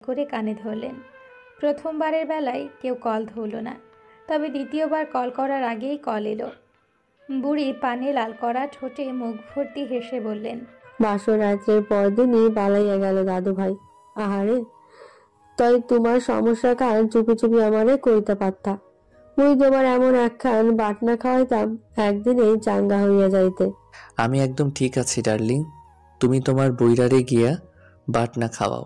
করে কানে ধরলেন। প্রথমবারের বেলায় কেউ কল ধরল না, তবে দ্বিতীয়বার কল করার আগেই কল এলো। বুড়ি পানে লাল করা ঠোঁটে মুখ ভর্তি হেসে বললেন, বাসর রাত্রের পরদিনই পালাইয়া গেল দাদু ভাই। আহারে, তাই তোমার সমস্যার কারণ চুপি চুপি আমারে কইতে পারতা। মুই তোমার এমন একখান বাটনা খাওয়াইতাম, একদিনেই চাঙ্গা হইয়া যাইতে। আমি একদম ঠিক আছি ডার্লিং, তুমি তোমার বইরারে গিয়া বাটনা খাওয়াও।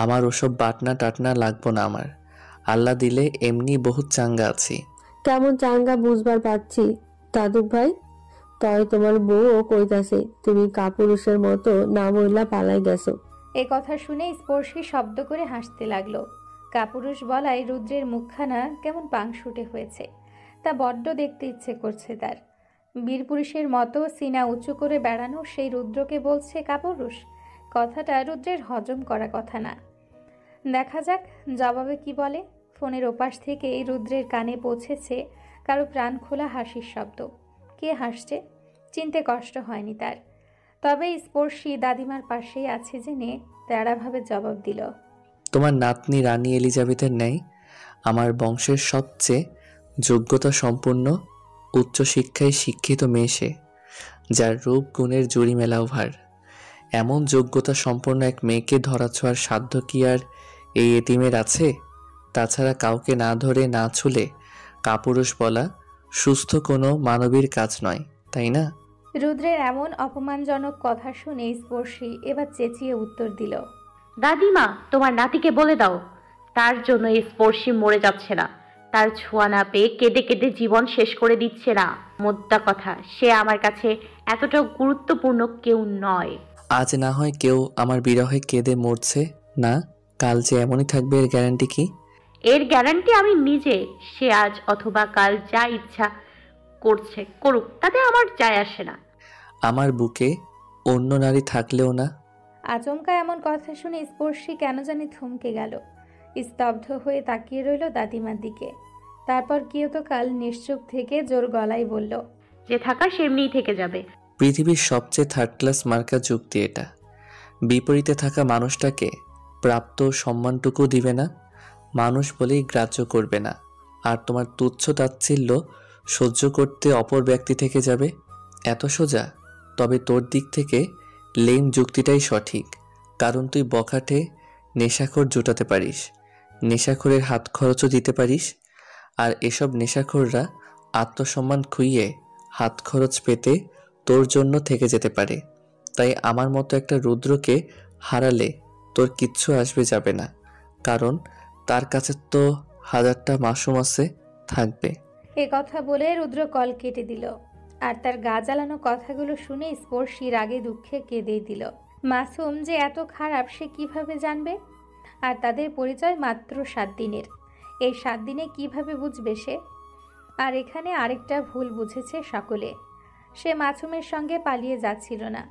আমার ওসব বাটনা টাটনা লাগবো না আমার। আল্লাহ দিলে এমনি বহুত চাঙ্গা আছি। কেমন চাঙ্গা বুঝবার পাচ্ছি দাদু ভাই। তয় তোমার বউও কইতাছে তুমি কাপুরুষের মতো না মইলা পালাই গেছো। এ কথা শুনে স্পর্শী শব্দ করে হাসতে লাগলো। কাপুরুষ বলায় রুদ্রের মুখখানা কেমন পাংশুটে হয়েছে, তা বড্ড দেখতে ইচ্ছে করছে তার। বীরপুরুষের মতো সিনা উঁচু করে বেড়ানো সেই রুদ্রকে বলছে কাপুরুষ। কথাটা রুদ্রের হজম করা কথা না। দেখা যাক জবাবে কি বলে। ফোনের ওপাশ থেকে রুদ্রের কানে পৌঁছেছে কারো প্রাণ খোলা হাসির শব্দ। কে হাসছে চিনতে কষ্ট হয়নি তার, তবে স্পর্শী দাদিমার পাশেই আছে জেনে তেড়াভাবে জবাব দিল, তোমার নাতনি রানী এলিজাবেথের ন্যায় আমার বংশের সবচেয়ে যোগ্যতা সম্পন্ন উচ্চশিক্ষায় শিক্ষিত মেয়ে সে, যার রূপ গুণের জুড়ি মেলাও ভার। এমন যোগ্যতা সম্পন্ন এক মেয়েকে ধরাছোঁয়ার সাধ্য কি আর এই এতিমের আছে? তাছাড়া কাউকে না ধরে না ছুলে কাপুরুষ বলা সুস্থ কোনো মানবীর কাজ নয়, তাই না? রুদ্রের এমন অপমানজনক কথা শুনে স্পর্শী এবার চেঁচিয়ে উত্তর দিল, দাদিমা, তোমার নাতিকে বলে দাও তার জন্য স্পর্শী মরে যাচ্ছে না। তার ছোঁয়া না পেয়ে কেঁদে কেঁদে জীবন শেষ করে দিচ্ছে না। মোদ্দা কথা, সে আমার কাছে এতটা গুরুত্বপূর্ণ কেউ নয়। আজ না হয় কেউ আমার বিরহে কেঁদে মরছে না, কাল যে এমনই থাকবে এর গ্যারান্টি কি? এর গ্যারান্টি আমি নিজে। সে আজ অথবা কাল যা ইচ্ছা করছে করুক, তাতে আমার যায় আসে না। আমার বুকে অন্য নারী থাকলেও না। আচমকা এমন কথা শুনে স্পর্শী কেন জানি থমকে গেল। স্তব্ধ হয়ে তাকিয়ে রইল দাদিমার দিকে। তারপর কিয়তকাল নিশ্চুপ থেকে জোর গলায় বলল, যে থাকার সেমনিই থেকে যাবে। পৃথিবীর সবচেয়ে থার্ড ক্লাস মার্কা যুক্তি এটা। বিপরীতে থাকা মানুষটাকে প্রাপ্ত সম্মানটুকু দিবে না, মানুষ বলেই গ্রাহ্য করবে না, আর তোমার তুচ্ছ তাচ্ছিল্য সহ্য করতে অপর ব্যক্তি থেকে যাবে। এত সোজা? তবে তোর দিক থেকে লেম যুক্তিটাই সঠিক, কারণ তুই বখাটে নেশাখোর জোটাতে পারিস, নেশাখোরের হাত খরচও দিতে পারিস, আর এসব নেশাখোররা আত্মসম্মান খুইয়ে হাত খরচ পেতে তোর জন্য থেকে যেতে পারে। তাই আমার মতো একটা রুদ্রকে হারালে তোর কিচ্ছু আসবে যাবে না, কারণ তার কাছে তো হাজারটা মাসুম আছে থাকবে। এ কথা বলে রুদ্র কল কেটে দিল। আর তার গা জ্বালানো কথাগুলো শুনে স্পর্শী রাগে দুঃখে কেঁদেই দিল। মাসুম যে এত খারাপ সে কিভাবে জানবে? আর তাদের পরিচয় মাত্র 7 দিনের। এই 7 দিনে কিভাবে বুঝবে সে? আর এখানে আরেকটা ভুল বুঝেছে সকলে। সে মাসুমের সঙ্গে পালিয়ে যাচ্ছিল না,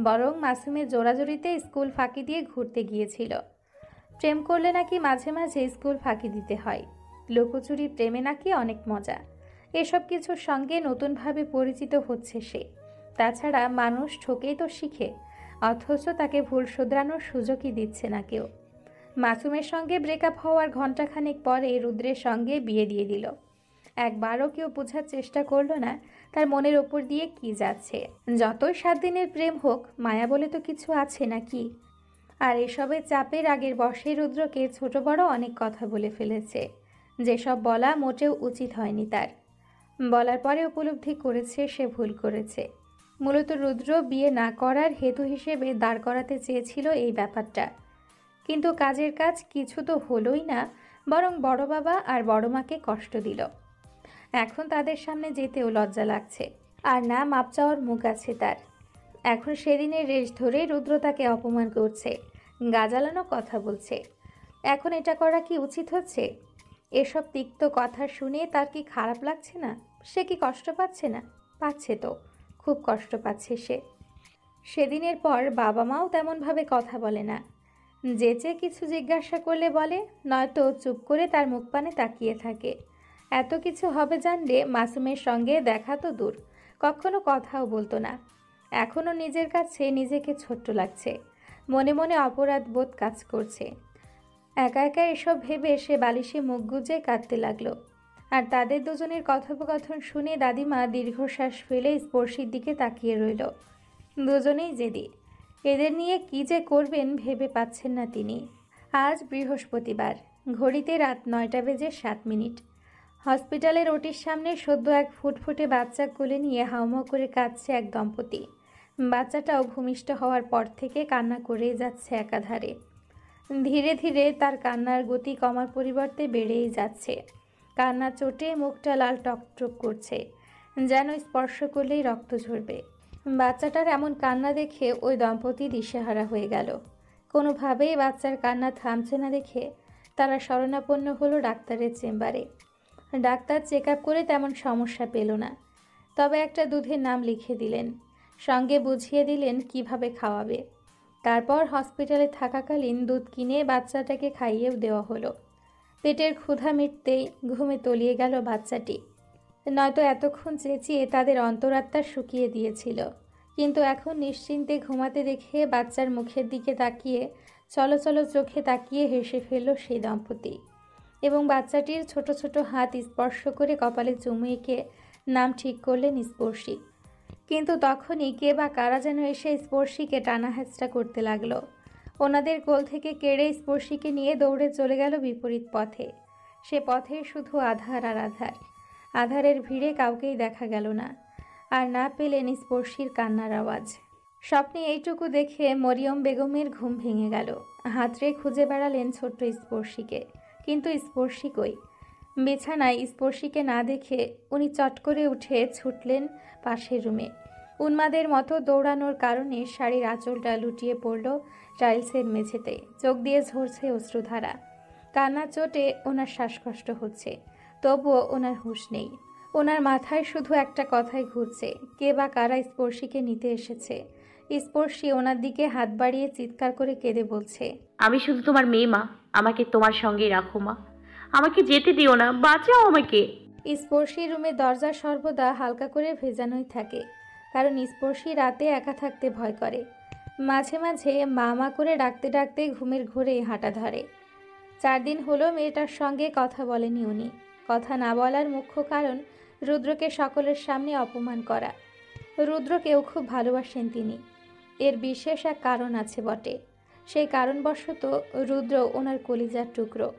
বরং মাসুমের জোরাজুরিতে স্কুল ফাঁকি দিয়ে ঘুরতে গিয়েছিল। প্রেম করলে নাকি মাঝে মাঝে স্কুল ফাঁকি দিতে হয়। লুকোচুরি প্রেমে নাকি অনেক মজা। এসব কিছুর সঙ্গে নতুনভাবে পরিচিত হচ্ছে সে। তাছাড়া মানুষ ঠকেই তো শিখে, অথচ তাকে ভুল শুধরানোর সুযোগই দিচ্ছে না কেউ। মাসুমের সঙ্গে ব্রেকআপ হওয়ার ঘণ্টাখানেক পরে রুদ্রের সঙ্গে বিয়ে দিয়ে দিল। একবারও কেউ বোঝার চেষ্টা করলো না তার মনের ওপর দিয়ে কি যাচ্ছে। যতই 7 দিনের প্রেম হোক, মায়া বলে তো কিছু আছে নাকি? আর এসবের চাপের আগের বর্ষে রুদ্রকে ছোট বড় অনেক কথা বলে ফেলেছে, যেসব বলা মোটেও উচিত হয়নি তার। বলার পরে উপলব্ধি করেছে সে ভুল করেছে। মূলত রুদ্র বিয়ে না করার হেতু হিসেবে দাঁড় করাতে চেয়েছিল এই ব্যাপারটা, কিন্তু কাজের কাজ কিছু তো হলোই না, বরং বড় বাবা আর বড় মাকে কষ্ট দিল। এখন তাদের সামনে যেতেও লজ্জা লাগছে, আর না মাপ চাওয়ার মুখ আছে তার। এখন সেদিনের রেশ ধরে রুদ্র তাকে অপমান করছে, গাজালানো কথা বলছে। এখন এটা করা কি উচিত হচ্ছে? এসব তিক্ত কথা শুনে তার কি খারাপ লাগছে না? সে কি কষ্ট পাচ্ছে না? পাচ্ছে তো, খুব কষ্ট পাচ্ছে সে। সেদিনের পর বাবা মাও তেমনভাবে কথা বলে না। যে কিছু জিজ্ঞাসা করলে বলে, নয়তো চুপ করে তার মুখ পানে তাকিয়ে থাকে। এত কিছু হবে জানলে মাসুমের সঙ্গে দেখা তো দূর, কখনো কথাও বলতো না। এখনও নিজের কাছে নিজেকে ছোট্ট লাগছে, মনে মনে অপরাধ বোধ কাজ করছে। একা একা এসব ভেবে সে বালিশে মুখ গুজে কাঁদতে লাগলো। আর তাদের দুজনের কথোপকথন শুনে দাদিমা দীর্ঘশ্বাস ফেলে স্পর্শীর দিকে তাকিয়ে রইল। দুজনেই জেদি, এদের নিয়ে কি যে করবেন ভেবে পাচ্ছেন না তিনি। আজ বৃহস্পতিবার, ঘড়িতে রাত 9:07। হসপিটালের ওটির সামনে সদ্য এক ফুটফুটে বাচ্চা কোলে নিয়ে হাউমাউ করে কাঁদছে এক দম্পতি। বাচ্চাটাও ভূমিষ্ঠ হওয়ার পর থেকে কান্না করেই যাচ্ছে একাধারে। ধীরে ধীরে তার কান্নার গতি কমার পরিবর্তে বেড়েই যাচ্ছে। কান্না চোটে মুখটা লাল টকটক করছে, যেন স্পর্শ করলেই রক্ত ঝরবে। বাচ্চাটার এমন কান্না দেখে ওই দম্পতি দিশেহারা হয়ে গেল। কোনোভাবেই বাচ্চার কান্না থামছে না দেখে তারা শরণাপন্ন হলো ডাক্তারের চেম্বারে। ডাক্তার চেক আপ করে তেমন সমস্যা পেল না, তবে একটা দুধের নাম লিখে দিলেন, সঙ্গে বুঝিয়ে দিলেন কিভাবে খাওয়াবে। তারপর হসপিটালে থাকাকালীন দুধ কিনে বাচ্চাটাকে খাইয়েও দেওয়া হলো। পেটের ক্ষুধা মিটতেই ঘুমে তলিয়ে গেল বাচ্চাটি। নয়তো এতক্ষণ চেঁচিয়ে তাদের অন্তরাত্মা শুকিয়ে দিয়েছিল, কিন্তু এখন নিশ্চিন্তে ঘুমাতে দেখে বাচ্চার মুখের দিকে তাকিয়ে চলো চলো চোখে তাকিয়ে হেসে ফেলল সেই দম্পতি এবং বাচ্চাটির ছোট ছোট হাত স্পর্শ করে কপালে চুমু এঁকে নাম ঠিক করলেন স্পর্শী। কিন্তু তখনই কে বা কারা যেন এসে স্পর্শীকে টানা হেঁচড়া করতে লাগলো। ওনাদের কোল থেকে কেড়ে স্পর্শীকে নিয়ে দৌড়ে চলে গেল বিপরীত পথে। সে পথে শুধু আধার আর আধার। আধারের ভিড়ে কাউকেই দেখা গেল না, আর না পেলেন স্পর্শীর কান্নার আওয়াজ। স্বপ্নে এইটুকু দেখে মরিয়ম বেগমের ঘুম ভেঙে গেল। হাতড়ে খুঁজে বেড়ালেন ছোট্ট স্পর্শীকে, কিন্তু স্পর্শী কই। বিছানায় স্পর্শীকে না দেখে উনি চট করে উঠে ছুটলেন পাশের রুমে। উন্মাদের মতো দৌড়ানোর কারণে শাড়ির আঁচলটা লুটিয়ে পড়ল টাইলসের মেঝেতে। চোখ দিয়ে ঝরছে অশ্রুধারা। কান্নার চোটে ওনার শ্বাসকষ্ট হচ্ছে, তবুও ওনার হুঁশ নেই। ওনার মাথায় শুধু একটা কথাই ঘুরছে, কে বা কারা স্পর্শীকে নিতে এসেছে। স্পর্শী ওনার দিকে হাত বাড়িয়ে চিৎকার করে কেঁদে বলছে, আমি শুধু তোমার মেয়ে মা, আমাকে তোমার সঙ্গেই রাখো মা, আমাকে যেতে দিও না, বাঁচাও আমাকে। স্পর্শী রুমের দরজা সর্বদা হালকা করে ভেজানোই থাকে, কারণ স্পর্শী রাতে একা থাকতে ভয় করে। মাঝে মাঝে মা মা করে ডাকতে ডাকতে ঘুমের ঘোরে হাঁটা ধরে। 4 দিন হলো মেয়েটার সঙ্গে কথা বলেনি উনি। কথা না বলার মুখ্য কারণ রুদ্রকে সকলের সামনে অপমান করা। রুদ্রকেও খুব ভালোবাসেন তিনি, এর বিশেষ এক কারণ আছে বটে। সেই কারণবশত রুদ্র ওনার কলিজার টুকরো।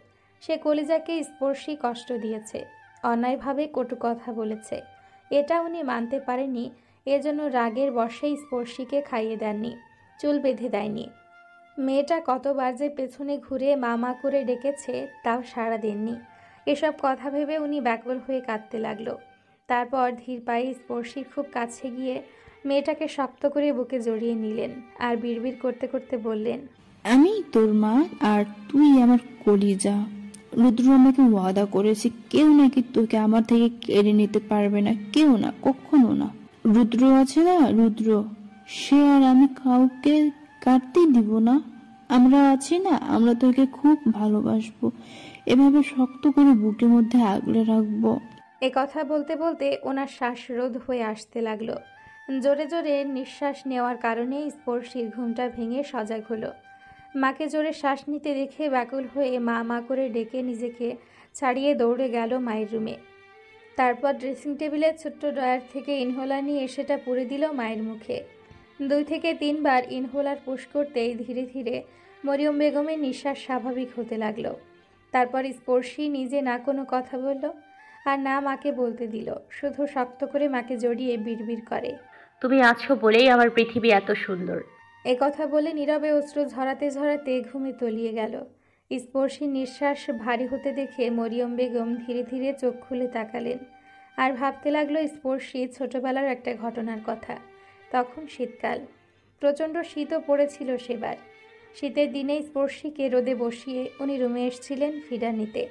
সে কলিজাকে স্পর্শী কষ্ট দিয়েছে, অন্যায়ভাবে কটু কথা বলেছে। এটা উনি মানতে পারেনি, এজন্য রাগের বশেই স্পর্শীকে খাইয়ে দেননি, চুল বেঁধে দেয়নি। মেয়েটা কতবার যে পেছনে ঘুরে মা মা করে ডেকেছে তাও সাড়া দেননি। এসব কথা ভেবে উনি ব্যাকুল হয়ে কাঁদতে লাগলো। তারপর ধীর পায়ে স্পর্শীর খুব কাছে গিয়ে মেয়েটাকে শক্ত করে বুকে জড়িয়ে নিলেন আর বিড়বিড় করতে করতে বললেন, আমি তোর মা আর তুই আমার কলিজা। রুদ্র আমাকে ওয়াদা করেছে, কেউ নাকি তোকে আমার থেকে কেড়ে নিতে পারবে না, কেউ না, কখনো না। রুদ্র আছে না, রুদ্র, সে আর আমি কাউকে কাটতেই দিব না। আমরা আছি না, আমরা তোকে খুব ভালোবাসবো, এভাবে শক্ত করে বুকের মধ্যে আগলে রাখবো। এ কথা বলতে বলতে ওনার শ্বাসরোধ হয়ে আসতে লাগলো। জোরে জোরে নিঃশ্বাস নেওয়ার কারণে স্পর্শীর ঘুমটা ভেঙে সজাগ হলো। মাকে জোরে শ্বাস নিতে দেখে ব্যাকুল হয়ে মা মা করে ডেকে নিজেকে ছাড়িয়ে দৌড়ে গেল মায়ের রুমে। তারপর ড্রেসিং টেবিলের ছোট্ট ড্রয়ার থেকে ইনহেলার নিয়ে সেটা পুরে দিল মায়ের মুখে। 2 থেকে 3 বার ইনহেলার পুশ করতেই ধীরে ধীরে মরিয়ম বেগমের নিঃশ্বাস স্বাভাবিক হতে লাগলো। তারপর স্পর্শী নিজে না কোনো কথা বলল আর না মাকে বলতে দিল, শুধু শক্ত করে মাকে জড়িয়ে বিড়বিড় করে, তুমি আছো বলেই আমার পৃথিবী এত সুন্দর। এ কথা বলে নীরবে অশ্রু ঝরাতে ঝরাতে ঘুমে তলিয়ে গেল। স্পর্শী নিঃশ্বাস ভারী হতে দেখে মরিয়ম বেগম ধীরে ধীরে চোখ খুলে তাকালেন আর ভাবতে লাগলো স্পর্শী ছোটবেলার একটা ঘটনার কথা। তখন শীতকাল, প্রচণ্ড শীতও পড়েছিল সেবার। শীতের দিনে স্পর্শীকে রোদে বসিয়ে উনি রুমে এসেছিলেন ফিডার নিতে।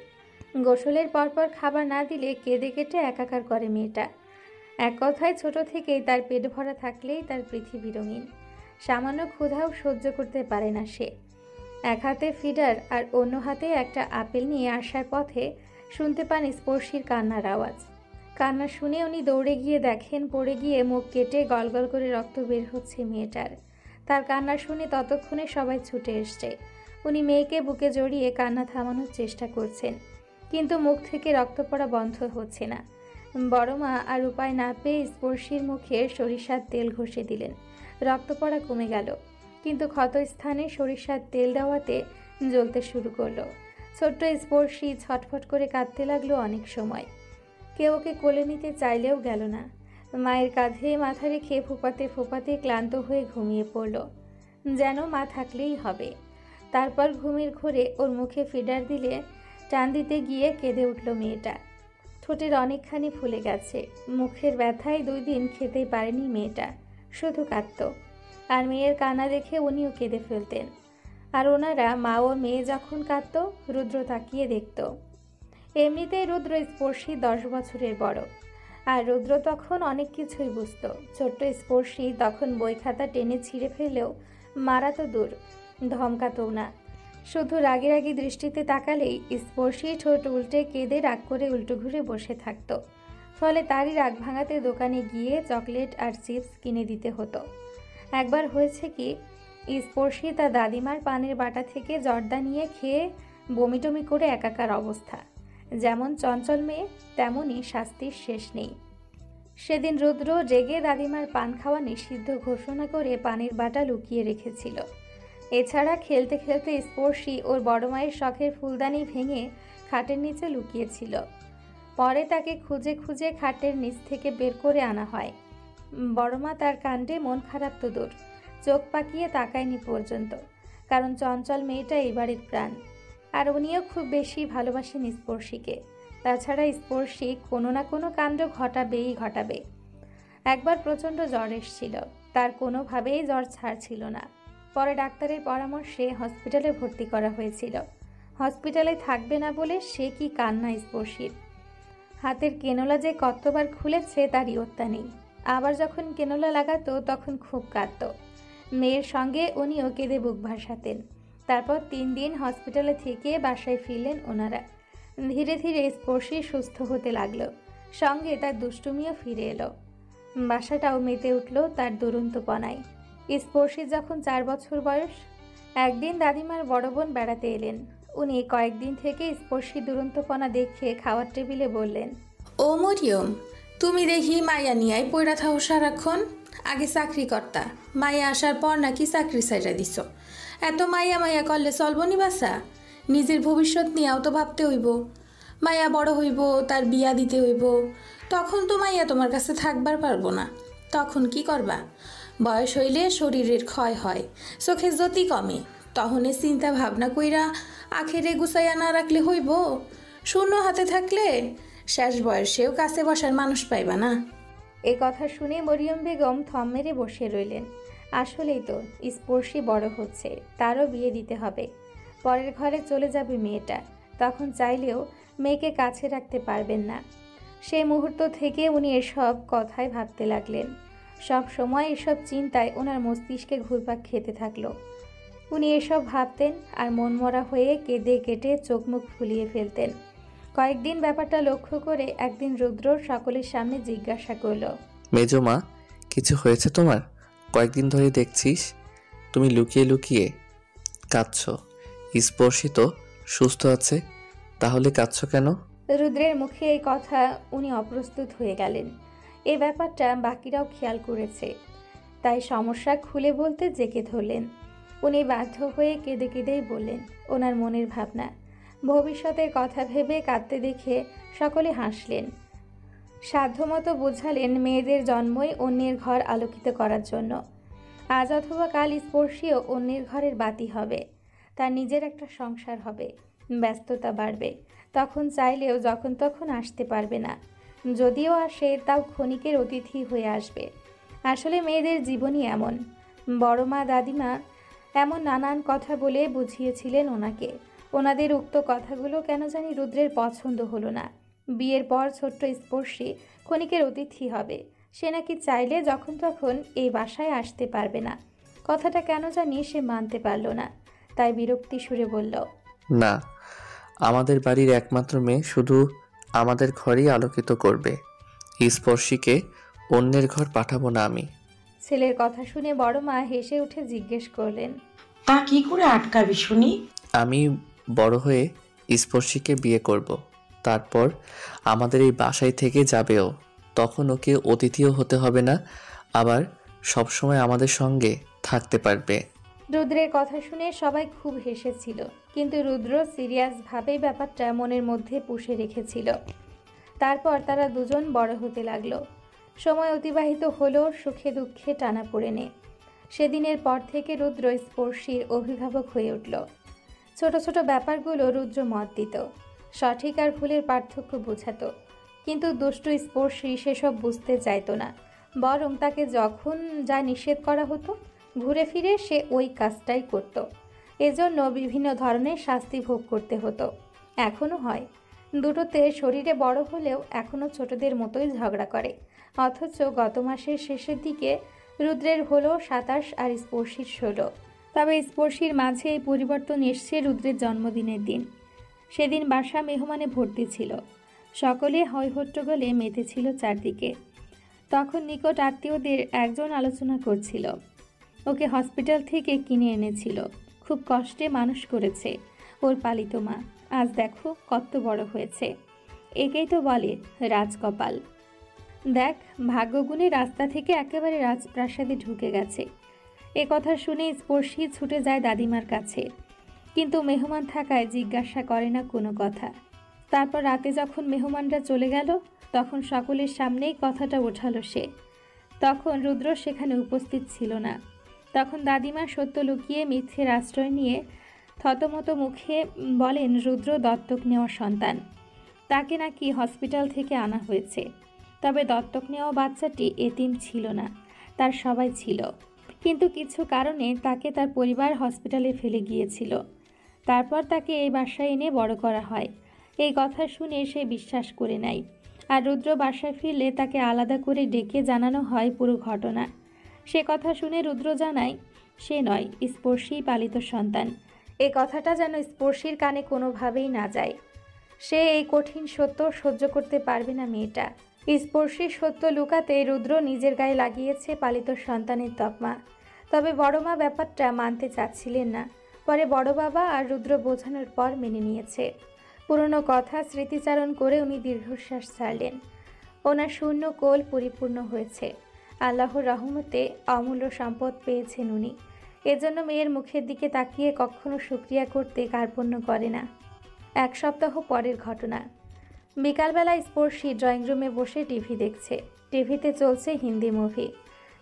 গোসলের পরপর খাবার না দিলে কেঁদে কেটে একাকার করে মেয়েটা। এক কথায় ছোট থেকেই তার পেট ভরা থাকলেই তার পৃথিবী রঙিন। সামান্য ক্ষুধাও সহ্য করতে পারে না সে। এক হাতে ফিডার আর অন্য হাতে একটা আপেল নিয়ে আসার পথে শুনতে পান স্পর্শীর কান্নার আওয়াজ। কান্না শুনে উনি দৌড়ে গিয়ে দেখেন পড়ে গিয়ে মুখ কেটে গলগল করে রক্ত বের হচ্ছে মেয়েটার। তার কান্না শুনে ততক্ষণে সবাই ছুটে এসছে। উনি মেয়েকে বুকে জড়িয়ে কান্না থামানোর চেষ্টা করছেন, কিন্তু মুখ থেকে রক্ত পড়া বন্ধ হচ্ছে না। বড় মা আর উপায় না পেয়ে স্পর্শীর মুখে সরিষার তেল ঘষে দিলেন। রক্ত পড়া কমে গেল, কিন্তু ক্ষত স্থানে সরিষার তেল দেওয়াতে জ্বলতে শুরু করলো। ছোট্ট স্পর্শী ছটফট করে কাঁদতে লাগলো অনেক সময়। কেউ ওকে কোলে নিতে চাইলেও গেল না। মায়ের কাঁধে মাথা রেখে ফোঁপাতে ফোঁপাতে ক্লান্ত হয়ে ঘুমিয়ে পড়ল, যেন মা থাকলেই হবে। তারপর ঘুমের ঘোরে ওর মুখে ফিডার দিলে টান দিতে গিয়ে কেঁদে উঠল মেয়েটা। ঠোঁটের অনেকখানি ফুলে গেছে। মুখের ব্যথায় 2 দিন খেতেই পারেনি মেয়েটা, শুধু কাঁদত। আর মেয়ের কান্না দেখে উনিও কেঁদে ফেলতেন। আর ওনারা মা ও মেয়ে যখন কাঁদত, রুদ্র তাকিয়ে দেখত। এমনিতেই রুদ্র স্পর্শী 10 বছরের বড়, আর রুদ্র তখন অনেক কিছুই বুঝত। ছোট্ট স্পর্শী তখন বই খাতা টেনে ছিঁড়ে ফেললেও মারা তো দূর, ধমকাতও না। শুধু রাগি রাগি দৃষ্টিতে তাকালেই স্পর্শী ঠোঁট উল্টে কেঁদে রাগ করে উল্টো ঘুরে বসে থাকত। ফলে তারই রাগ ভাঙাতে দোকানে গিয়ে চকলেট আর চিপস কিনে দিতে হতো। একবার হয়েছে কি, স্পর্শী তার দাদিমার পানের বাটা থেকে জর্দা নিয়ে খেয়ে বমিটমি করে একাকার অবস্থা। যেমন চঞ্চল মেয়ে, তেমনই শাস্তির শেষ নেই। সেদিন রুদ্র রেগে দাদিমার পান খাওয়া নিষিদ্ধ ঘোষণা করে পানির বাটা লুকিয়ে রেখেছিল। এছাড়া খেলতে খেলতে স্পর্শী ওর বড় মায়ের শখের ফুলদানি ভেঙে খাটের নিচে লুকিয়েছিল। পরে তাকে খুঁজে খুঁজে খাটের নিচ থেকে বের করে আনা হয়। বড় মা তার কাণ্ডে মন খারাপ তো দূর, চোখ পাকিয়ে তাকায়নি পর্যন্ত, কারণ চঞ্চল মেয়েটা এই বাড়ির প্রাণ। আর উনিও খুব বেশি ভালোবাসেন স্পর্শীকে। তাছাড়া স্পর্শী কোনো না কোনো কাণ্ড ঘটাবে। একবার প্রচণ্ড জ্বর এসেছিল, তার কোনোভাবেই জ্বর ছাড়ছিল না। পরে ডাক্তারের পরামর্শে হসপিটালে ভর্তি করা হয়েছিল। হসপিটালে থাকবে না বলে সে কি কান্না স্পর্শীর। হাতের কেনোলা যে কতবার খুলেছে তার ইয়ত্তা নেই। আবার যখন কেনোলা লাগাতো তখন খুব কাঁদত। মেয়ের সঙ্গে উনিও কেঁদে বুক ভাসাতেন। তারপর 3 দিন হসপিটালে থেকে বাসায় ফিরলেন ওনারা। ধীরে ধীরে স্পর্শী সুস্থ হতে লাগলো, সঙ্গে তার দুষ্টুমিও ফিরে এলো। বাসাটাও মেতে উঠল তার দুরন্তপনায়। স্পর্শী যখন 4 বছর বয়স, একদিন দাদিমার বড় বোন বেড়াতে এলেন। উনি কয়েকদিন থেকে স্পর্শী দুরন্তপনা দেখে খাওয়ার টেবিলে বললেন, ও মরিয়ম, তুমি দেখি মাইয়া নিয়াই পইরা থাও সারাক্ষণ। আগে চাকরি কর্তা, মাইয়া আসার পর নাকি চাকরি ছাইড়া দিছ। এত মাইয়া মাইয়া করলে চলবো নি বাসা? নিজের ভবিষ্যৎ নিয়েও তো ভাবতে হইব। মাইয়া বড় হইব, তার বিয়া দিতে হইব, তখন তো মাইয়া তোমার কাছে থাকবার পারবো না। তখন কি করবা? বয়স হইলে শরীরের ক্ষয় হয়, চোখের জ্যোতি কমে, তখন চিন্তা ভাবনা কইরা আখেরে গুছাইয়া না রাখলে হইব? শূন্য হাতে থাকলে শেষ বয়সেও কাছে বসার মানুষ পাইবা না। এ কথা শুনে মরিয়ম বেগম থম মেরে বসে রইলেন। আসলেই তো, স্পর্শী বড় হচ্ছে, তারও বিয়ে দিতে হবে। পরের ঘরে চলে যাবে মেয়েটা, তখন চাইলেও মেয়েকে কাছে রাখতে পারবেন না। সেই মুহূর্ত থেকে উনি এসব কথাই ভাবতে লাগলেন। সব সময় এসব চিন্তায় ওনার মস্তিষ্কে ঘুরপাক খেতে থাকলো। উনি এসব ভাবতেন আর মনমরা হয়ে কেঁদে কেটে চোখ মুখ ফুলিয়ে ফেলতেন। কয়েকদিন ব্যাপারটা লক্ষ্য করে একদিন রুদ্র সকলের সামনে জিজ্ঞাসা করল, মেজো মা, কিছু হয়েছে তোমার? কয়েকদিন ধরে দেখছিস তুমি লুকিয়ে লুকিয়ে কাঁদছ। স্পর্শী তো সুস্থ আছে, তাহলে কাঁদছ কেন? রুদ্রের মুখে এই কথা উনি অপ্রস্তুত হয়ে গেলেন। এই ব্যাপারটা বাকিরাও খেয়াল করেছে, তাই সমস্যা খুলে বলতে জেকে ধরলেন। উনি বাধ্য হয়ে কেঁদে কেঁদেই বললেন ওনার মনের ভাবনা। ভবিষ্যতের কথা ভেবে কাঁদতে দেখে সকলে হাসলেন। সাধ্যমতো বোঝালেন মেয়েদের জন্মই অন্যের ঘর আলোকিত করার জন্য। আজ অথবা কাল স্পর্শীও অন্যের ঘরের বাতি হবে, তার নিজের একটা সংসার হবে, ব্যস্ততা বাড়বে, তখন চাইলেও যখন তখন আসতে পারবে না। যদিও আসে তাও ক্ষণিকের অতিথি হয়ে আসবে। আসলে মেয়েদের জীবনই এমন। বড় মা দাদিমা এমন নানান কথা বলে বুঝিয়েছিলেন ওনাকে। ওনাদের উক্ত কথাগুলো কেন জানি রুদ্রের পছন্দ হলো না। বিয়ের পর ছোট্ট স্পর্শী ক্ষণিকের অতিথি হবে, সে নাকি চাইলে যখন তখন এই বাসায় আসতে পারবে না। কথাটা কেন জানি সে মানতে পারল না, তাই বিরক্তি সুরে বলল, না, আমাদের বাড়ির একমাত্র মেয়ে শুধু আমাদের ঘরেই আলোকিত করবে। স্পর্শীকে অন্যের ঘর পাঠাবো না আমি। ছেলের কথা শুনে বড় মা হেসে উঠে জিজ্ঞেস করলেন, তা কি করে আটকাবি শুনি? আমি বড় হয়ে স্পর্শীকে বিয়ে করব। তারপর আমাদের এই বাসায় থেকে যাবেও। তখন ওকে অতিথিও হতে হবে না, আবার সবসময় আমাদের সঙ্গে থাকতে পারবে। রুদ্রের কথা শুনে সবাই খুব হেসেছিল, কিন্তু রুদ্র সিরিয়াসভাবেই ব্যাপারটা মনের মধ্যে পুষে রেখেছিল। তারপর তারা দুজন বড় হতে লাগলো। সময় অতিবাহিত হলো সুখে দুঃখে টানাপোড়েনে। সেদিনের পর থেকে রুদ্র স্পর্শীর অভিভাবক হয়ে উঠল। ছোট ছোট ব্যাপারগুলো রুদ্র মত দিত, সঠিক আর ভুলের পার্থক্য বোঝাতো। কিন্তু দুষ্টু স্পর্শী সেসব বুঝতে চাইতো না, বরং তাকে যখন যা নিষেধ করা হতো ঘুরে ফিরে সে ওই কাজটাই করত। এজন্য বিভিন্ন ধরনের শাস্তি ভোগ করতে হতো। এখনও হয়। দুটোতে শরীরে বড় হলেও এখনও ছোটদের মতোই ঝগড়া করে। অথচ গত মাসের শেষের দিকে রুদ্রের হলো 27 আর স্পর্শীর 16। তবে স্পর্শীর মাঝে এই পরিবর্তন এসছে রুদ্রের জন্মদিনের দিন। সেদিন বাসা মেহমানে ভর্তি ছিল, সকলে হইহট্টগোলে মেতেছিল চারদিকে। তখন নিকট আত্মীয়দের একজন আলোচনা করছিল, ওকে হসপিটাল থেকে কিনে এনেছিল, খুব কষ্টে মানুষ করেছে ওর পালিত মা। আজ দেখো কত বড় হয়েছে। একেই তো বলে রাজকপাল। দেখ, ভাগ্যগুণে রাস্তা থেকে একেবারে রাজপ্রাসাদে ঢুকে গেছে। এ কথা শুনে স্পর্শী ছুটে যায় দাদিমার কাছে, কিন্তু মেহমান থাকায় জিজ্ঞাসা করে না কোনো কথা। তারপর রাতে যখন মেহমানরা চলে গেল, তখন সকলের সামনেই কথাটা ওঠালো সে। তখন রুদ্র সেখানে উপস্থিত ছিল না। তখন দাদিমা সত্য লুকিয়ে মিথ্যের আশ্রয় নিয়ে থতমত মুখে বলেন রুদ্র দত্তক নেওয়া সন্তান, তাকে নাকি হসপিটাল থেকে আনা হয়েছে। তবে দত্তক নেওয়া বাচ্চাটি এতিম ছিল না, তার সবাই ছিল, কিন্তু কিছু কারণে তাকে তার পরিবার হসপিটালে ফেলে গিয়েছিল। তারপর তাকে এই বাসায় এনে বড় করা হয়। এই কথা শুনে সে বিশ্বাস করে নেয়, আর রুদ্র বাসায় ফিরলে তাকে আলাদা করে ডেকে জানানো হয় পুরো ঘটনা। সে কথা শুনে রুদ্র জানায় সে নয়, স্পর্শী পালিত সন্তান। এই কথাটা যেন স্পর্শীর কানে কোনোভাবেই না যায়। সে এই কঠিন সত্য সহ্য করতে পারবে না মেয়েটা। স্পর্শীর সত্য লুকাতে রুদ্র নিজের গায়ে লাগিয়েছে পালিত সন্তানের তকমা। তবে বড় মা ব্যাপারটা মানতে চাচ্ছিলেন না। পরে বড় বাবা আর রুদ্র বোঝানোর পর মেনে নিয়েছে। পুরনো কথা স্মৃতিচারণ করে উনি দীর্ঘশ্বাস ছাড়লেন। ওনার শূন্য কোল পরিপূর্ণ হয়েছে। আল্লাহর রহমতে অমূল্য সম্পদ পেয়েছেন উনি। এজন্য মেয়ের মুখের দিকে তাকিয়ে কখনো শুকরিয়া করতে কার্পণ্য করে না। এক সপ্তাহ পরের ঘটনা। বিকালবেলা স্পর্শী ড্রয়িং রুমে বসে টিভি দেখছে। টিভিতে চলছে হিন্দি মুভি।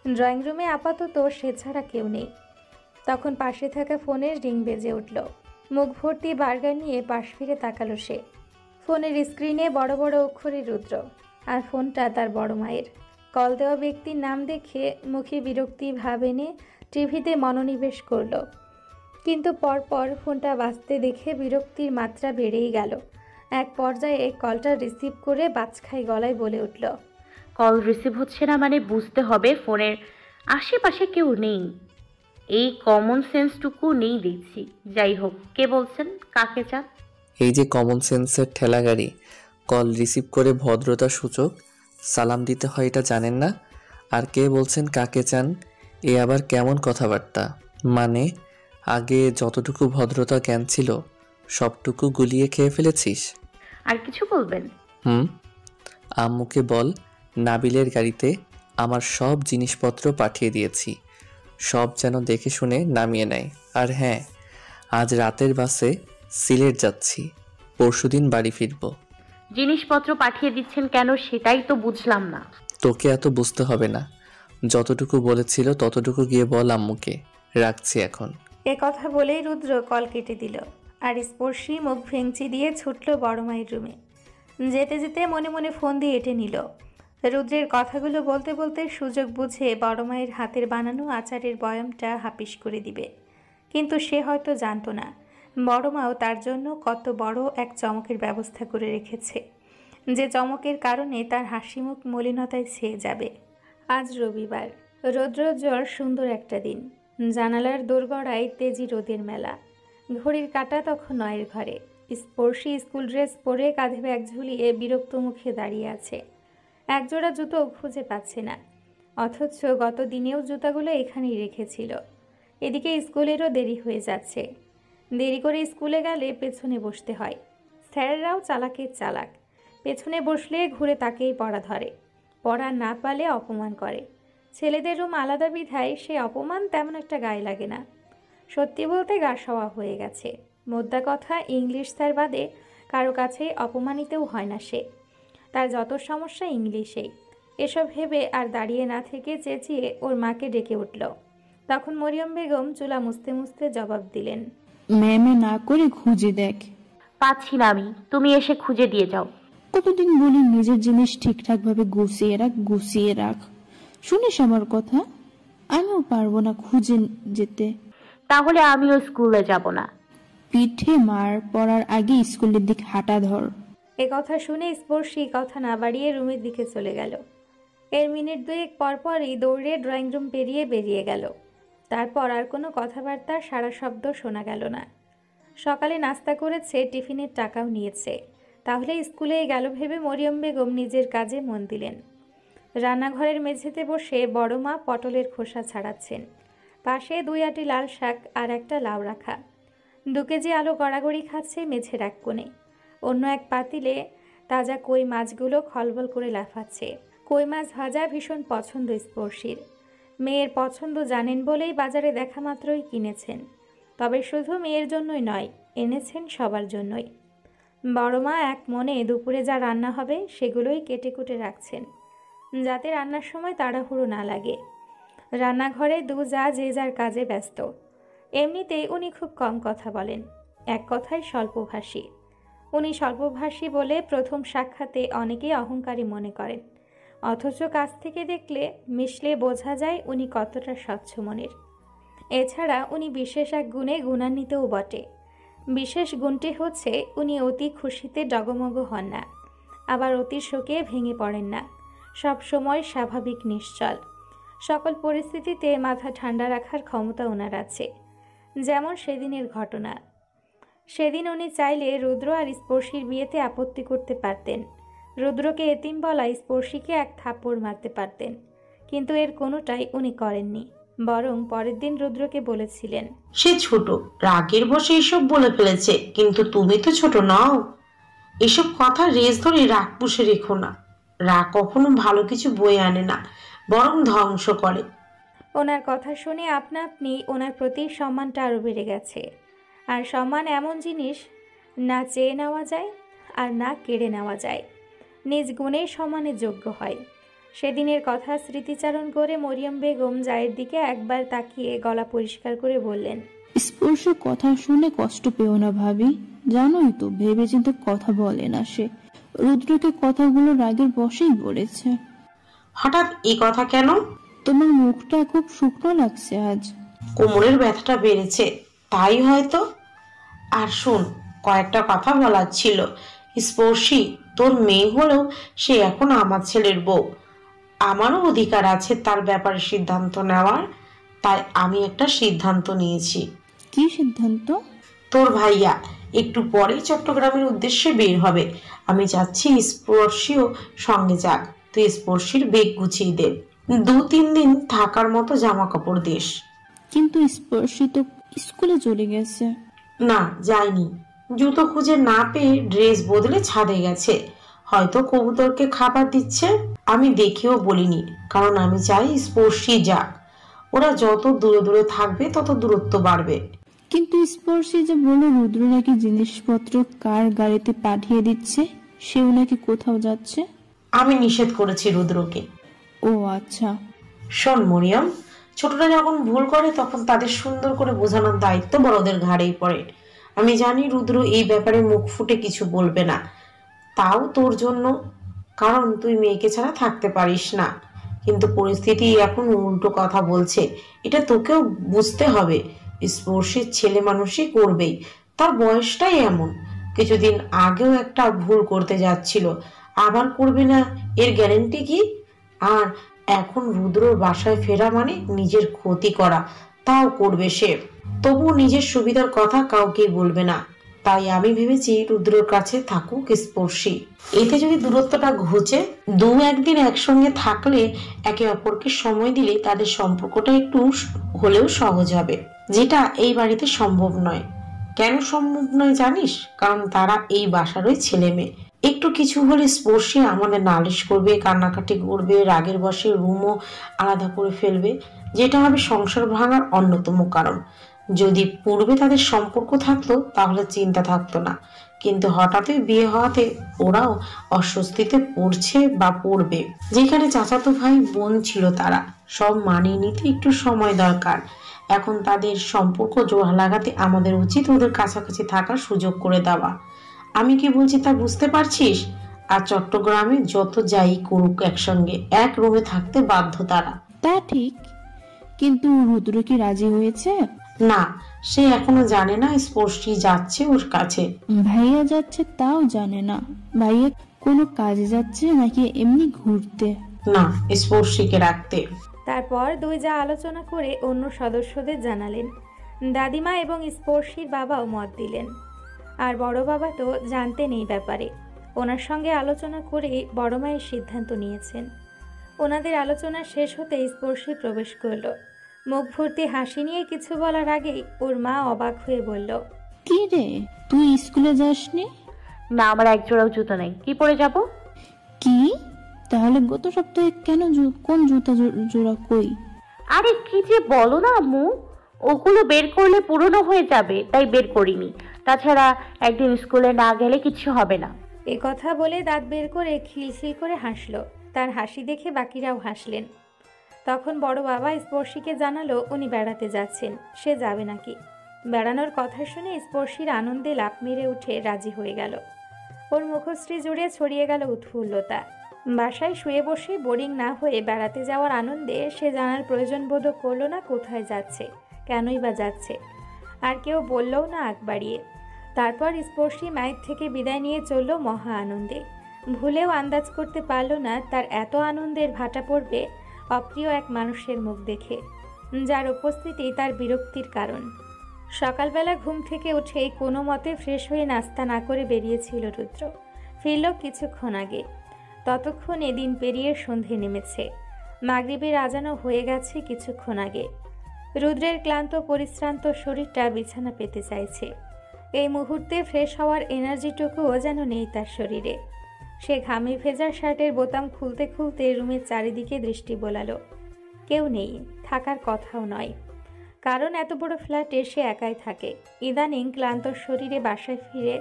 ড্রয়িং রুমে আপাতত সে ছাড়া কেউ নেই। তখন পাশে থাকা ফোনের রিং বেজে উঠল। মুখ ভর্তি বার্গার নিয়ে পাশ ফিরে তাকালো সে। ফোনের স্ক্রিনে বড় বড় অক্ষরে রুদ্র, আর ফোনটা তার বড় মায়ের। কল দেওয়া ব্যক্তির নাম দেখে মুখে বিরক্তি ভাব এনে টিভিতে মনোনিবেশ করল, কিন্তু পরপর ফোনটা বাজতে দেখে বিরক্তির মাত্রা বেড়েই গেল। এক পর্যায়ে কলটা রিসিভ করে বাজখাই গলায় বলে উঠল, কল রিসিভ হচ্ছে না মানে বুঝতে হবে ফোনের আশেপাশে কেউ নেই। এই কমন সেন্সটুকু নেই দেখছি। যাই হোক, কে বলছেন, কাকে চান? এই যে কমন সেন্সের ঠেলাগাড়ি, কল রিসিভ করে ভদ্রতা সূচক সালাম দিতে হয় এটা জানেন না? আর কে বলছেন কাকে চান, এ আবার কেমন কথাবার্তা? মানে আগে যতটুকু ভদ্রতা জ্ঞান ছিল সবটুকু গুলিয়ে খেয়ে ফেলেছিস? আর কিছু বলবেন? আম্মুকে বল নাবিলের গাড়িতে আমার সব জিনিসপত্র পাঠিয়ে দিয়েছি, সব যেন দেখে শুনে নামিয়ে নেয়। আর হ্যাঁ, আজ রাতের বাসে সিলেট যাচ্ছি, পরশুদিন বাড়ি ফিরব। জিনিসপত্র পাঠিয়ে দিচ্ছেন কেন সেটাই তো বুঝলাম না। তোকে এত বুঝতে হবে না, যতটুকু বলেছিল ততটুকু গিয়ে বল আম্মুকে। রাখছি এখন। এ কথা বলেই রুদ্র কল কেটে দিল, আর স্পর্শী মুখ ভেঙচি দিয়ে ছুটল বড় মায়ের রুমে। যেতে যেতে মনে মনে ফোন দিয়ে এঁটে নিল। রুদ্রের কথাগুলো বলতে বলতে সুযোগ বুঝে বড় মায়ের হাতের বানানো আচারের বয়ামটা হাপিস করে দিবে। কিন্তু সে হয়তো জানতো না বড় মাও তার জন্য কত বড় এক চমকের ব্যবস্থা করে রেখেছে, যে চমকের কারণে তার হাসিমুখ মলিনতায় ছেয়ে যাবে। আজ রবিবার, রৌদ্রোজ্জ্বল সুন্দর একটা দিন। জানালার দোরগড়ায় তেজি রোদের মেলা। ঘড়ির কাঁটা তখন 9-এর ঘরে। স্পর্শী স্কুল ড্রেস পরে কাঁধে ব্যাগ ঝুলিয়ে বিরক্ত মুখে দাঁড়িয়ে আছে। একজোড়া জুতো খুঁজে পাচ্ছে না, অথচ গত দিনেও জুতাগুলো এখানেই রেখেছিল। এদিকে স্কুলেরও দেরি হয়ে যাচ্ছে। দেরি করে স্কুলে গেলে পেছনে বসতে হয়। স্যাররাও চালাকের চালাক, পেছনে বসলে ঘুরে তাকেই পড়া ধরে, পড়া না পালে অপমান করে। ছেলেদের রুম আলাদা বিধায় সে অপমান তেমন একটা গায়ে লাগে না। সত্যি বলতে গা সওয়া হয়ে গেছে। মোদ্দা কথা, ইংলিশ স্যার বাদে কারো কাছে অপমানিতও হয় না সে। তার যত সমস্যা ইংলিশেই। এসব ভেবে আর দাঁড়িয়ে না থেকে চেঁচিয়ে ওর মাকে ডেকে উঠল। তখন মরিয়ম বেগম চুলা মুছতে মুছতে জবাব দিলেন, ম্যামে না করে খুঁজে দেখ। পাচ্ছি না আমি, তুমি এসে খুঁজে দিয়ে যাও। কতদিন বলি নিজের জিনিস ঠিকঠাক ভাবে গুছিয়ে রাখ। শুনিস আমার কথা? আমিও পারবো না খুঁজে যেতে। তাহলে আমিও স্কুলে যাব না। পিঠে মার পড়ার আগে স্কুলের দিকে হাঁটা ধর। এ কথা শুনে স্পর্শী কথা না বাড়িয়ে রুমের দিকে চলে গেল। এর মিনিট দুয়েক পরপরই দৌড়ে ড্রয়িং রুম পেরিয়ে বেরিয়ে গেল। তারপর আর কোনো কথাবার্তা সারা শব্দ শোনা গেল না। সকালে নাস্তা করেছে, টিফিনের টাকাও নিয়েছে, তাহলে স্কুলে গেল ভেবে মরিয়ম বেগম নিজের কাজে মন দিলেন। রান্নাঘরের মেঝেতে বসে বড় মা পটলের খোসা ছাড়াচ্ছেন। পাশে 2 আটি লাল শাক আর একটা লাউ রাখা। 2 কেজি আলু গড়াগড়ি খাচ্ছে মেঝের এক কোণে। অন্য এক পাতিলে তাজা কই মাছগুলো খলবল করে লাফাচ্ছে। কই মাছ ভাজা ভীষণ পছন্দ স্পর্শীর। মেয়ের পছন্দ জানেন বলেই বাজারে দেখা মাত্রই কিনেছেন। তবে শুধু মেয়ের জন্যই নয়, এনেছেন সবার জন্যই। বড় মা এক মনে দুপুরে যা রান্না হবে সেগুলোই কেটে কুটে রাখছেন, যাতে রান্নার সময় তাড়াহুড়ো না লাগে। রান্নাঘরে 2 যা যে যার কাজে ব্যস্ত। এমনিতেই উনি খুব কম কথা বলেন, এক কথায় স্বল্পভাষী। উনি স্বল্পভাষী বলে প্রথম সাক্ষাতে অনেকেই অহংকারী মনে করেন, অথচ কাছ থেকে দেখলে মিশলে বোঝা যায় উনি কতটা স্বচ্ছ মনের। এছাড়া উনি বিশেষ এক গুণে গুণান্বিতও বটে। বিশেষ গুণটি হচ্ছে উনি অতি খুশিতে ডগমগ হন না, আবার অতি শোকে ভেঙে পড়েন না। সব সময় স্বাভাবিক নিশ্চল। সকল পরিস্থিতিতে মাথা ঠান্ডা রাখার ক্ষমতা ওনার আছে। যেমন সেদিনের ঘটনা। সেদিন উনি চাইলে রুদ্র আর স্পর্শীর বিয়েতে আপত্তি করতে পারতেন। রুদ্রকে এতিম বলা স্পর্শীকে এক থাপ্পড় মারতে পারতেন, কিন্তু এর কোনোটাই উনি করেননি। বরং পরের দিন রুদ্রকে বলেছিলেন, সে ছোট, রাগের বশে এসব বলে ফেলেছে, কিন্তু তুমি তো ছোট নও। এসব কথা রেস ধরে রাগ পুষে রেখো না। রাগ কখনো ভালো কিছু বয়ে আনে না, বরং ধ্বংস করে। ওনার কথা শুনে আপনা আপনি ওনার প্রতি সম্মানটা আরও বেড়ে গেছে। আর সম্মান এমন জিনিস, না চেয়ে নেওয়া যায় আর না কেড়ে নেওয়া যায়, নিজ গুণেই সম্মানের যোগ্য হয়। সেদিনের কথা স্মৃতিচারণ করে মরিয়ম বেগম জায়ের দিকে একবার তাকিয়ে গলা পরিষ্কার করে বললেন, স্পর্শ কথা শুনে কষ্ট পেও না ভাবি। জানোই তো ভেবেচিন্তে কথা বলে না সে। রুদ্রকে কথাগুলো রাগের বশেই বলেছে। হঠাৎ এই কথা কেন? তোমার মুখটা খুব শুকনো লাগছে আজ। কোমরের ব্যথাটা বেড়েছে, তাই হয়তো। আর শোন, কয়েকটা কথা বলার ছিল। স্পর্শী তোর মেয়ে হলেও সে এখন আমার ছেলের বউ। আমারও অধিকার আছে তার ব্যাপারে সিদ্ধান্ত নেওয়ার। তাই আমি একটা সিদ্ধান্ত নিয়েছি। কি সিদ্ধান্ত? তোর ভাইয়া একটু পরেই চট্টগ্রামের উদ্দেশ্যে বের হবে। আমি চাচ্ছি স্পর্শীও সঙ্গে যাক। তুই স্পর্শীর বেগ গুছিয়ে দে, 2-3 দিন থাকার মতো জামা কাপড় দিস। কিন্তু স্পর্শী তো স্কুলে চলে গেছে। না, যায়নি। জুতো খুঁজে না পেয়ে ড্রেস বদলে ছাদে গেছে। হয়তো কবুতরকে খাবার দিচ্ছে। আমি দেখেও বলিনি, কারণ আমি চাই স্পর্শী যাক। ওরা যত দূরে দূরে থাকবে তত দূরত্ব বাড়বে। কিন্তু স্পর্শী যে বলল রুদ্র নাকি জিনিসপত্র কার গাড়িতে পাঠিয়ে দিচ্ছে, সেও নাকি কোথাও যাচ্ছে। আমি নিষেধ করেছি রুদ্রকে। ও আচ্ছা। শোন মরিয়ম, ছোটরা যখন ভুল করে তখন তাদের সুন্দর করে বোঝানোর দায়িত্ব বড়দের ঘাড়েই পড়ে। আমি জানি রুদ্র এই ব্যাপারে মুখ ফুটে কিছু বলবে না, তাও তোর জন্য, কারণ তুই মেয়েকে ছাড়া থাকতে পারিস না। কিন্তু পরিস্থিতি এখন উল্টো কথা বলছে, এটা তোকেও বুঝতে হবে। স্পর্শের ছেলে মানুষই করবেই, তার বয়সটাই এমন। কিছুদিন আগেও একটা ভুল করতে যাচ্ছিল, আবার করবে না এর গ্যারেন্টি কি? আর এখন রুদ্রর বাসায় ফেরা মানে নিজের ক্ষতি করা, তাও করবে সে। তবু নিজের সুবিধার কথা কাউকেই বলবে না। তাই আমি ভেবেছি রুদ্রর কাছে থাকুক স্পর্শী। এতে যদি দূরত্বটা ঘুচে, দু একদিন একসঙ্গে থাকলে, একে অপরকে সময় দিলে তাদের সম্পর্কটা একটু হলেও সহজ হবে, যেটা এই বাড়িতে সম্ভব নয়। কেন সম্ভব নয় জানিস? কারণ তারা এই বাসারই ছেলে মেয়ে। একটু কিছু হলে স্পর্শী আমাদের নালিশ করবে, কান্নাকাটি করবে, রাগের বশে রুমও আলাদা করে ফেলবে, যেটা হবে সংসার ভাঙার অন্যতম কারণ। যদি পূর্বে তাদের সম্পর্ক থাকতো তাহলে চিন্তা থাকতো না, কিন্তু হঠাৎই বিয়ে হওয়াতে ওরাও অস্বস্তিতে পড়ছে বা পড়বে। যেখানে চাচাতো ভাই বোন ছিল তারা সব মানিয়ে নিতে একটু সময় দরকার। এখন তাদের সম্পর্ক জোড়া লাগাতে আমাদের উচিত ওদের কাছাকাছি থাকার সুযোগ করে দেওয়া। আমি কি বলছি তা বুঝতে পারছিস? আর চট্টগ্রামে যত যাই করুক একসঙ্গে এক রুমে থাকতে বাধ্য তারা। তা ঠিক, কিন্তু রুদ্র কি রাজি হয়েছে? না, সে এখনো জানে না স্পর্শী যাচ্ছে ওর কাছে। ভাইয়া যাচ্ছে তাও জানে না। ভাইয়া কোনো কাজে যাচ্ছে নাকি এমনি ঘুরতে? না, স্পর্শীকে রাখতে। তারপর দুই যা আলোচনা করে অন্য সদস্যদের জানালেন। দাদিমা এবং স্পর্শীর বাবাও মত দিলেন। আর বড় বাবা তো জানতেন এই ব্যাপারে। ওনার সঙ্গে আলোচনা করে বড় মায়ের সিদ্ধান্ত নিয়েছেন। ওনাদের আলোচনা শেষ হতে স্পর্শী প্রবেশ করল। মুখ ভর্তি হাসি নিয়ে কিছু বলার আগেই ওর মা অবাক হয়ে বলল, কি রে, তুই স্কুলে যাসনি? না, আমার এক জোড়াও জুতো নেই, কি পরে যাব? কি? তাহলে গত সপ্তাহে কেন কোন জুতা জোড়া কই? আরে কি যে বলো না আম্মু, ওগুলো বের করলে পুরনো হয়ে যাবে, তাই বের করিনি। তাছাড়া একদিন স্কুলে না গেলে কিছু হবে না। এ কথা বলে দাঁত বের করে খিলখিল করে হাসল। তার হাসি দেখে বাকিরাও হাসলেন। তখন বড় বাবা স্পর্শীকে জানালো উনি বেড়াতে যাচ্ছেন, সে যাবে নাকি। বেড়ানোর কথা শুনে স্পর্শীর আনন্দে লাফ মেরে উঠে রাজি হয়ে গেল। ওর মুখশ্রী জুড়ে ছড়িয়ে গেল উৎফুল্লতা। বাসায় শুয়ে বসে বোরিং না হয়ে বেড়াতে যাওয়ার আনন্দে সে জানার প্রয়োজন বোধ করলো না কোথায় যাচ্ছে, কেনই বা যাচ্ছে। আর কেউ বললেও না আগ বাড়িয়ে। তারপর স্পর্শী মায়ের থেকে বিদায় নিয়ে চলল মহা আনন্দে। ভুলেও আন্দাজ করতে পারল না তার এত আনন্দের ভাটা পড়বে অপ্রিয় এক মানুষের মুখ দেখে, যার উপস্থিতি তার বিরক্তির কারণ। সকালবেলা ঘুম থেকে উঠেই কোনো মতে ফ্রেশ হয়ে নাস্তা না করে বেরিয়েছিল রুদ্র। ফিরল কিছুক্ষণ আগে। ততক্ষণে দিন পেরিয়ে সন্ধে নেমেছে। মাগরিবের আজানও হয়ে গেছে কিছুক্ষণ আগে। রুদ্রের ক্লান্ত পরিশ্রান্ত শরীরটা বিছানা পেতে চাইছে। এই মুহূর্তে ফ্রেশ হওয়ার এনার্জিটুকুও যেন নেই তার শরীরে। সে ঘামে ভেজা শার্টের বোতাম খুলতে খুলতে রুমের চারিদিকে দৃষ্টি বোলালো। কেউ নেই, থাকার কথাও নয়। কারণ এত বড় ফ্ল্যাটে সে একাই থাকে। ইদানিং ক্লান্ত শরীরে বাসায় ফিরে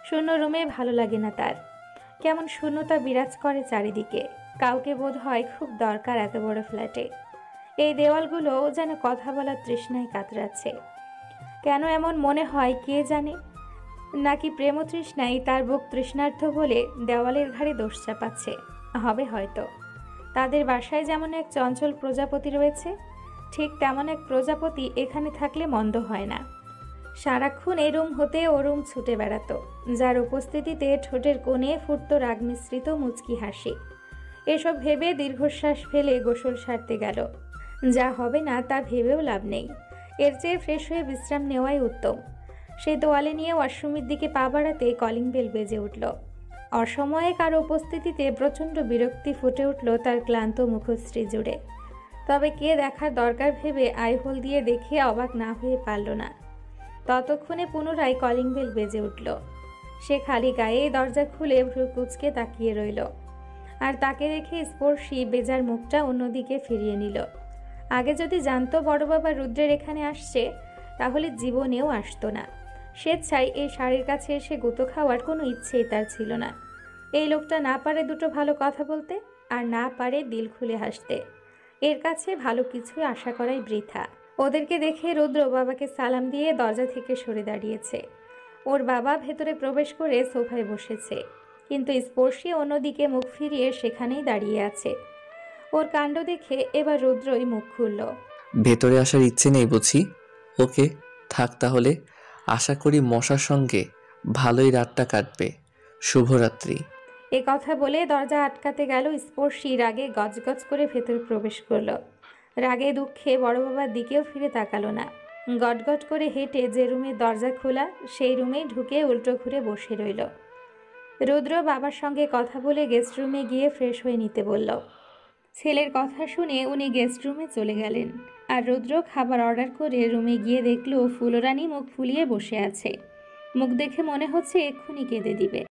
শূন্য রুমে ভালো লাগে না তার। কেমন শূন্যতা বিরাজ করে চারিদিকে। কাউকে বোধ হয় খুব দরকার এত বড় ফ্ল্যাটে। এই দেওয়ালগুলো যেন কথা বলার তৃষ্ণায় কাতরাচ্ছে। কেন এমন মনে হয় কে জানে? নাকি প্রেম তৃষ্ণাই তার বুক তৃষ্ণার্থ বলে দেওয়ালের ঘাড়ে দোষ চাপাচ্ছে? হবে হয়তো। তাদের বাসায় যেমন এক চঞ্চল প্রজাপতি রয়েছে, ঠিক তেমন এক প্রজাপতি এখানে থাকলে মন্দ হয় না। সারাক্ষণ এ রুম হতে ও রুম ছুটে বেড়াতো, যার উপস্থিতিতে ঠোঁটের কোণে ফুটতো রাগ মিশ্রিত মুচকি হাসি। এসব ভেবে দীর্ঘশ্বাস ফেলে গোসল সারতে গেল। যা হবে না তা ভেবেও লাভ নেই। এর চেয়ে ফ্রেশ হয়ে বিশ্রাম নেওয়াই উত্তম। সে তোয়ালে নিয়ে ওয়াশরুমের দিকে পা বাড়াতে কলিং বেল বেজে উঠল। অসময়ে কারো উপস্থিতিতে প্রচণ্ড বিরক্তি ফুটে উঠল তার ক্লান্ত মুখশ্রী জুড়ে। তবে কে দেখার দরকার ভেবে আইহোল দিয়ে দেখে অবাক না হয়ে পারল না। ততক্ষণে পুনরায় কলিং বেল বেজে উঠল। সে খালি গায়ে দরজা খুলে ভ্রু কুঁচকে তাকিয়ে রইল। আর তাকে দেখে স্পর্শী বেজার মুখটা অন্যদিকে ফিরিয়ে নিল। আগে যদি জানতো বড় বাবা রুদ্রের এখানে আসছে, তাহলে জীবনেও আসতো না। স্বেচ্ছায় এই শাড়ির কাছে এসে গুঁতো খাওয়ার কোনো ইচ্ছেই তার ছিল না। এই লোকটা না পারে দুটো ভালো কথা বলতে, আর না পারে দিল খুলে হাসতে। এর কাছে ভালো কিছু আশা করাই বৃথা। ওদেরকে দেখে রুদ্র বাবাকে সালাম দিয়ে দরজা থেকে সরে দাঁড়িয়েছে। ওর বাবা ভেতরে প্রবেশ করে সোফায় বসেছে, কিন্তু স্পর্শী অন্যদিকে মুখ ফিরিয়ে সেখানেই দাঁড়িয়ে আছে। ওর কাণ্ড দেখে এবার রুদ্রই মুখ খুলল। ভেতরে আসার ইচ্ছে নেই বুঝি? ওকে, থাক তাহলে। আশা করি মশার সঙ্গে ভালোই রাতটা কাটবে। শুভরাত্রি। এ কথা বলে দরজা আটকাতে গেল স্পর্শী রাগে গজগজ করে ভেতর প্রবেশ করল। রাগে দুঃখে বড় বাবার দিকেও ফিরে তাকালো না। গটগট করে হেঁটে যে রুমের দরজা খোলা সেই রুমেই ঢুকে উল্টো ঘুরে বসে রইল। রুদ্র বাবার সঙ্গে কথা বলে গেস্ট রুমে গিয়ে ফ্রেশ হয়ে নিতে বলল। ছেলের কথা শুনে উনি গেস্ট রুমে চলে গেলেন। আর রুদ্র খাবার অর্ডার করে রুমে গিয়ে দেখল ফুলরানী মুখ ফুলিয়ে বসে আছে। মুখ দেখে মনে হচ্ছে এক্ষুনি কেঁদে দিবে।